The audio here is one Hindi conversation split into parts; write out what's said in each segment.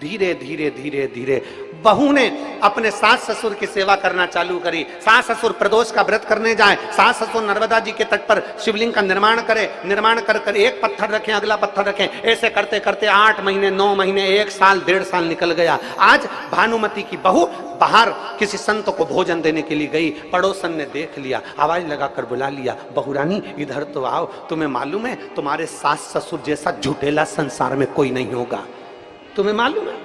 धीरे धीरे धीरे धीरे बहू ने अपने सास ससुर की सेवा करना चालू करी। सास ससुर प्रदोष का व्रत करने जाए, सास ससुर नर्मदा जी के तट पर शिवलिंग का निर्माण करे, निर्माण कर कर एक पत्थर रखें, अगला पत्थर रखें, ऐसे करते करते 8 महीने 9 महीने 1 साल 1.5 साल निकल गया। आज भानुमति की बहू बाहर किसी संत को भोजन देने के लिए गई, पड़ोसन ने देख लिया, आवाज लगाकर बुला लिया, बहू रानी इधर तो आओ, तुम्हें मालूम है तुम्हारे सास ससुर जैसा झूठेला संसार में कोई नहीं होगा। तुम्हें मालूम है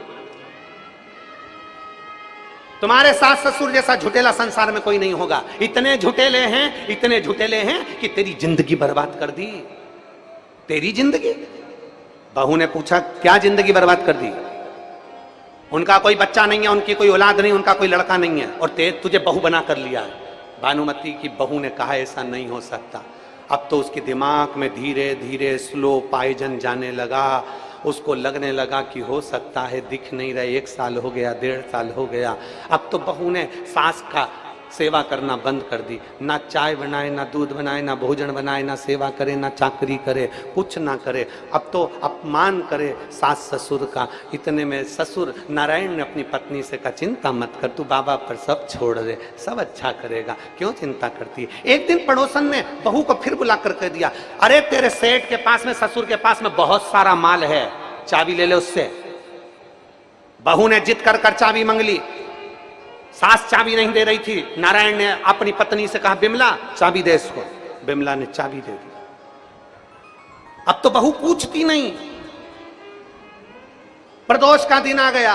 तुम्हारे सास ससुर जैसा झूठेला संसार में कोई नहीं होगा। इतने झूठेले हैं, इतने झूठेले हैं कि तेरी जिंदगी बर्बाद कर दी। तेरी जिंदगी? बहू ने पूछा क्या जिंदगी बर्बाद कर दी? उनका कोई बच्चा नहीं है, उनकी कोई औलाद नहीं, उनका कोई लड़का नहीं है, और तुझे बहू बना कर लिया है। भानुमति की बहू ने कहा ऐसा नहीं हो सकता। अब तो उसके दिमाग में धीरे धीरे स्लो पॉइजन जाने लगा। उसको लगने लगा कि हो सकता है दिख नहीं रहे, 1 साल हो गया, 1.5 साल हो गया। अब तो बहू ने सास का सेवा करना बंद कर दी। ना चाय बनाए, ना दूध बनाए, ना भोजन बनाए, ना सेवा करे, ना चाकरी करे, कुछ ना करे। अब तो अपमान करे सास ससुर का। इतने में ससुर नारायण ने अपनी पत्नी से कहा चिंता मत कर, तू बाबा पर सब छोड़ दे, सब अच्छा करेगा, क्यों चिंता करती है। एक दिन पड़ोसन ने बहू को फिर बुला कर कह दिया, अरे तेरे सेठ के पास में, ससुर के पास में बहुत सारा माल है, चाबी ले ले उससे। बहू ने जिद कर कर चाबी मांग ली। सास चाबी नहीं दे रही थी। नारायण ने अपनी पत्नी से कहा बिमला चाबी दे इसको। बिमला ने चाबी दे दी। अब तो बहू पूछती नहीं। प्रदोष का दिन आ गया,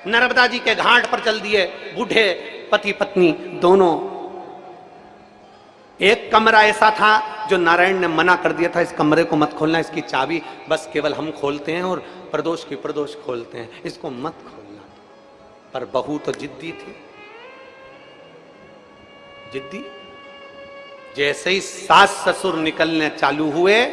नर्मदा जी के घाट पर चल दिए बूढ़े पति पत्नी दोनों। एक कमरा ऐसा था जो नारायण ने मना कर दिया था, इस कमरे को मत खोलना, इसकी चाबी बस केवल हम खोलते हैं और प्रदोष की प्रदोष खोलते हैं, इसको मत खोलना। पर बहू तो जिद्दी थी, जिद्दी। जैसे ही सास ससुर निकलने चालू हुए,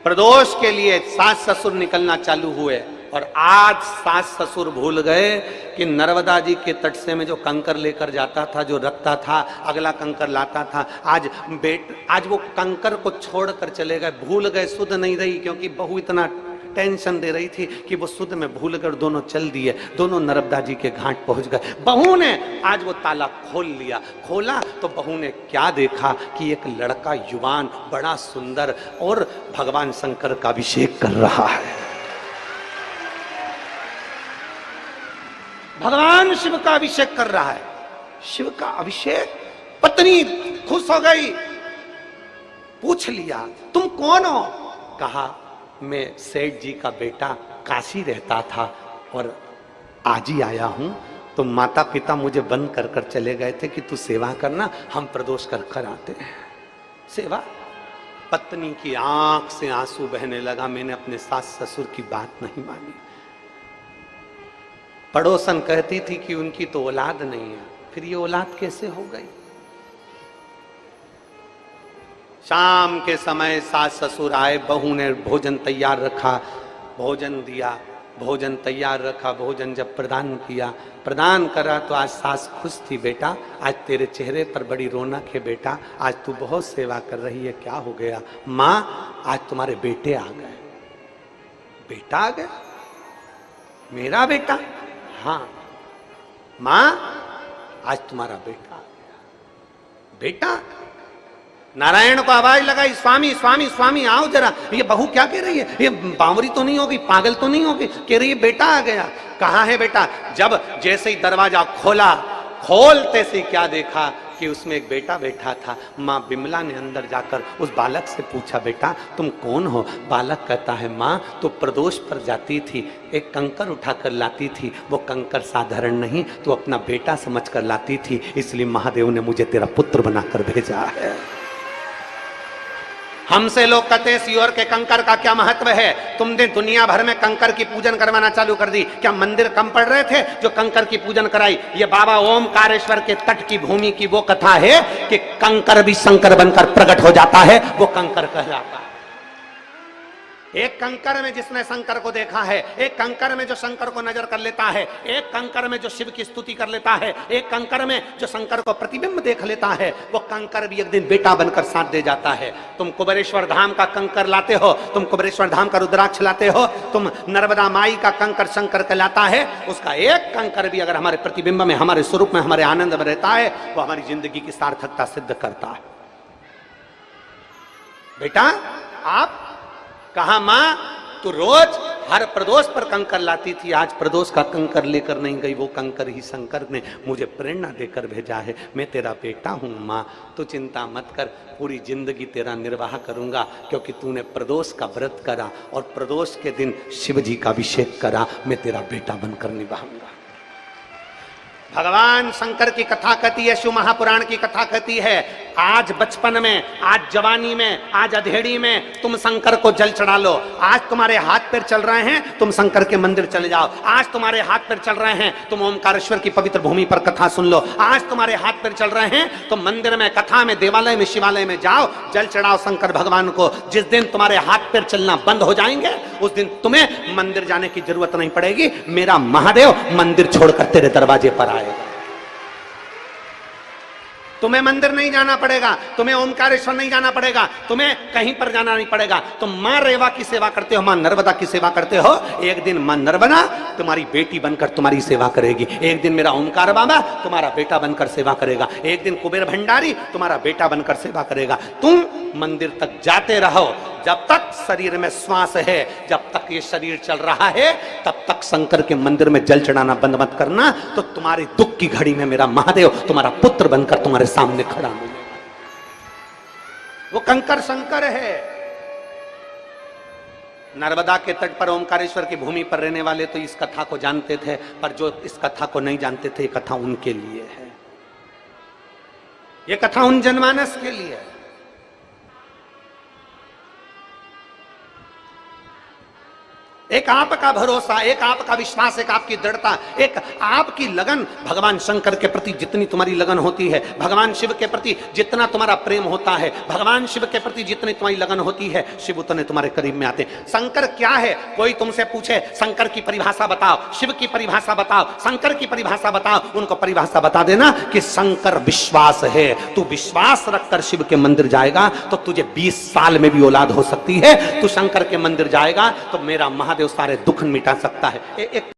प्रदोष के लिए सास ससुर निकलना चालू हुए, और आज सास ससुर भूल गए कि नर्मदा जी के तट से में जो कंकर लेकर जाता था, जो रखता था, अगला कंकर लाता था, आज वो कंकर को छोड़कर चले गए, भूल गए। सुध नहीं रही क्योंकि बहू इतना टेंशन दे रही थी कि वो सुध में भूल कर दोनों चल दिए, दोनों नर्मदा जी के घाट पहुंच गए। बहू ने आज वो ताला खोल लिया। खोला तो बहू ने क्या देखा कि एक लड़का युवान बड़ा सुंदर और भगवान शंकर का अभिषेक कर रहा है। भगवान शिव का अभिषेक कर रहा है। शिव का अभिषेक। पत्नी खुश हो गई, पूछ लिया तुम कौन हो? कहा मैं सेठ जी का बेटा, काशी रहता था और आज ही आया हूं। तो माता पिता मुझे बंद कर कर चले गए थे कि तू सेवा करना, हम प्रदोष कर कर आते हैं। सेवा। पत्नी की आंख से आंसू बहने लगा, मैंने अपने सास ससुर की बात नहीं मानी। पड़ोसन कहती थी कि उनकी तो औलाद नहीं है, फिर ये औलाद कैसे हो गई? शाम के समय सास ससुर आए, बहू ने भोजन तैयार रखा, भोजन दिया, भोजन तैयार रखा, भोजन जब प्रदान किया, प्रदान करा तो आज सास खुश थी, बेटा आज तेरे चेहरे पर बड़ी रौनक है, बेटा आज तू बहुत सेवा कर रही है, क्या हो गया? माँ आज तुम्हारे बेटे आ गए। बेटा आ गया? मेरा बेटा? हाँ माँ आज तुम्हारा बेटा आ गया। बेटा? नारायण को आवाज लगाई, स्वामी स्वामी स्वामी आओ जरा। ये बहू क्या कह रही है? ये बावरी तो नहीं होगी, पागल तो नहीं होगी? कह रही है बेटा आ गया। कहाँ है बेटा? जब जैसे ही दरवाजा खोला, खोलते से क्या देखा कि उसमें एक बेटा बैठा था। माँ बिमला ने अंदर जाकर उस बालक से पूछा, बेटा तुम कौन हो? बालक कहता है, माँ तो प्रदोष पर जाती थी, एक कंकर उठाकर लाती थी, वो कंकर साधारण नहीं तो अपना बेटा समझकर लाती थी, इसलिए महादेव ने मुझे तेरा पुत्र बनाकर भेजा है। हमसे लोग कहते हैं सियोर के कंकर का क्या महत्व है? तुमने दुनिया भर में कंकर की पूजन करवाना चालू कर दी। क्या मंदिर कम पड़ रहे थे जो कंकर की पूजन कराई? ये बाबा ओमकारेश्वर के तट की भूमि की वो कथा है कि कंकर भी शंकर बनकर प्रकट हो जाता है, वो कंकर कहलाता है। एक कंकर में जिसने शंकर को देखा है, एक कंकर में जो शंकर को नजर कर लेता है, एक कंकर में जो शिव की स्तुति कर लेता है, एक कंकर में जो शंकर को प्रतिबिंब देख लेता है, वो कंकर भी एक दिन बेटा बनकर साथ दे जाता है। तुम कुबेरेश्वर धाम का कंकर लाते हो, तुम कुबेरेश्वर धाम का रुद्राक्ष लाते हो, तुम नर्मदा माई का कंकर शंकर कहलाता है, उसका एक कंकर भी अगर हमारे प्रतिबिंब में, हमारे स्वरूप में, हमारे आनंद में रहता है, वो हमारी जिंदगी की सार्थकता सिद्ध करता है। बेटा आप कहा, मां तू रोज हर प्रदोष पर कंकर लाती थी, आज प्रदोष का कंकर लेकर नहीं गई, वो कंकर ही शंकर ने मुझे प्रेरणा देकर भेजा है। मैं तेरा बेटा हूं मां, तू चिंता मत कर, पूरी जिंदगी तेरा निर्वाह करूंगा, क्योंकि तूने प्रदोष का व्रत करा और प्रदोष के दिन शिव जी का अभिषेक करा, मैं तेरा बेटा बनकर निभाऊंगा। भगवान शंकर की कथा कहती है, शिव महापुराण की कथा कहती है, आज बचपन में, आज जवानी में, आज अधेड़ी में तुम शंकर को जल चढ़ा लो। आज तुम्हारे हाथ पैर चल रहे हैं, तुम शंकर के मंदिर चले जाओ। आज तुम्हारे हाथ पैर चल रहे हैं, तुम ओमकारेश्वर की पवित्र भूमि पर कथा सुन लो। आज तुम्हारे हाथ पैर चल रहे हैं, तुम मंदिर में, कथा में, देवालय में, शिवालय में जाओ, जल चढ़ाओ शंकर भगवान को। जिस दिन तुम्हारे हाथ पैर चलना बंद हो जाएंगे, उस दिन तुम्हें मंदिर जाने की जरूरत नहीं पड़ेगी। मेरा महादेव मंदिर छोड़कर तेरे दरवाजे पर आएगा। तुम्हें मंदिर नहीं जाना पड़ेगा, तुम्हें ओमकारेश्वर नहीं जाना पड़ेगा, तुम्हें कहीं पर जाना नहीं पड़ेगा। तुम मां रेवा की सेवा करते हो, मां नर्मदा की सेवा करते हो, एक दिन मां नर्मदा तुम्हारी बेटी बनकर तुम्हारी सेवा करेगी। एक दिन मेरा ओमकार बाबा तुम्हारा बेटा बनकर सेवा करेगा। एक दिन कुबेर भंडारी तुम्हारा बेटा बनकर सेवा करेगा। तुम मंदिर तक जाते रहो, जब तक शरीर में श्वास है, जब तक ये शरीर चल रहा है, तब तक शंकर के मंदिर में जल चढ़ाना बंद मत करना, तो तुम्हारी दुख की घड़ी में मेरा महादेव तुम्हारा पुत्र बनकर तुम्हारे सामने खड़ा मिलेगा। वो कंकर शंकर है। नर्मदा के तट पर ओमकारेश्वर की भूमि पर रहने वाले तो इस कथा को जानते थे, पर जो इस कथा को नहीं जानते थे, ये कथा उनके लिए है, ये कथा उन जनमानस के लिए है। एक आपका भरोसा, एक आपका विश्वास, एक आपकी दृढ़ता, एक आपकी लगन। भगवान शंकर के प्रति जितनी तुम्हारी लगन होती है, भगवान शिव के प्रति जितना तुम्हारा प्रेम होता है, भगवान शिव के प्रति जितनी तुम्हारी लगन होती है, शिव उतने तुम्हारे करीब में आते हैं। शंकर क्या है? कोई तुमसे पूछे शंकर की परिभाषा बताओ, शिव की परिभाषा बताओ, शंकर की परिभाषा बताओ, उनको परिभाषा बता देना कि शंकर विश्वास है। तू विश्वास रखकर शिव के मंदिर जाएगा तो तुझे 20 साल में भी औलाद हो सकती है। तू शंकर के मंदिर जाएगा तो मेरा महादेव सारे दुख मिटा सकता है। एक